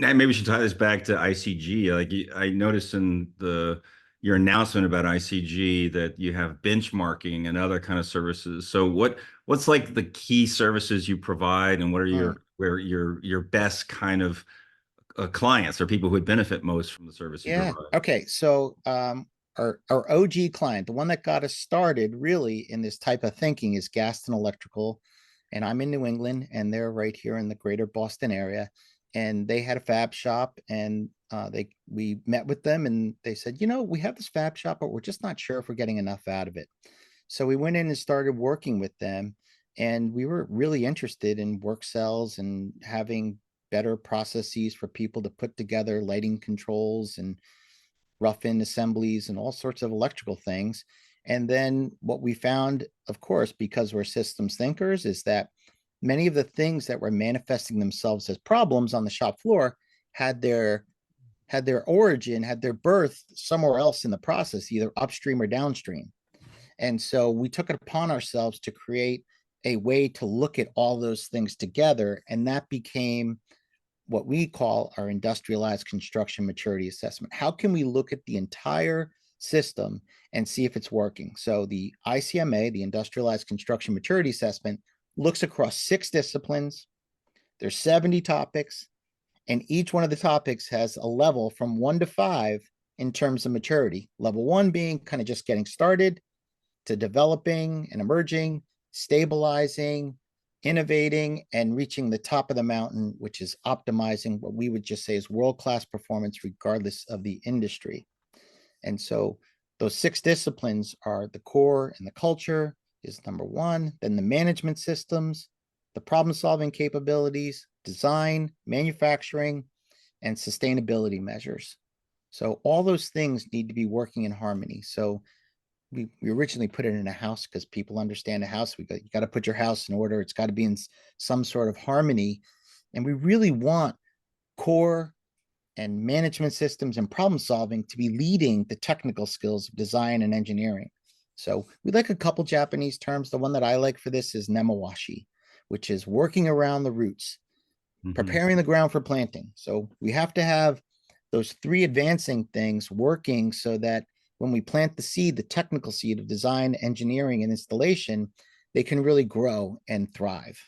now maybe we should tie this back to ICG. I noticed in the your announcement about ICG that you have benchmarking and other kind of services. So what's like the key services you provide, and what are Mm, your best kind of clients or people who would benefit most from the service you yeah. provide? Okay. So our OG client, the one that got us started really in this type of thinking is Gaston Electrical. And I'm in New England and they're right here in the greater Boston area. And they had a fab shop and we met with them and they said, we have this fab shop, but we're just not sure if we're getting enough out of it. So we went in and started working with them, and we were really interested in work cells and having better processes for people to put together lighting controls and rough in assemblies and all sorts of electrical things. And then what we found, of course, because we're systems thinkers, is that many of the things that were manifesting themselves as problems on the shop floor had their origin, had their birth somewhere else in the process, either upstream or downstream. And so we took it upon ourselves to create a way to look at all those things together. And that became what we call our industrialized construction maturity assessment. How can we look at the entire system and see if it's working? So the ICMA, the industrialized construction maturity assessment, looks across 6 disciplines. There's 70 topics, and each one of the topics has a level from 1 to 5 in terms of maturity. Level 1 being kind of just getting started, to developing and emerging, stabilizing, innovating, and reaching the top of the mountain, which is optimizing what we would just say is world-class performance regardless of the industry. And so those 6 disciplines are the core and the culture is number 1, then the management systems, the problem-solving capabilities, design, manufacturing, and sustainability measures. So all those things need to be working in harmony. So we originally put it in a house because people understand a house. You got to put your house in order. It's got to be in some sort of harmony. And we really want core and management systems and problem solving to be leading the technical skills of design and engineering. So we like a couple Japanese terms. The one that I like for this is nemawashi, which is working around the roots, Hmm. preparing the ground for planting. So we have to have those 3 advancing things working so that when we plant the seed, the technical seed of design, engineering, and installation, they can really grow and thrive.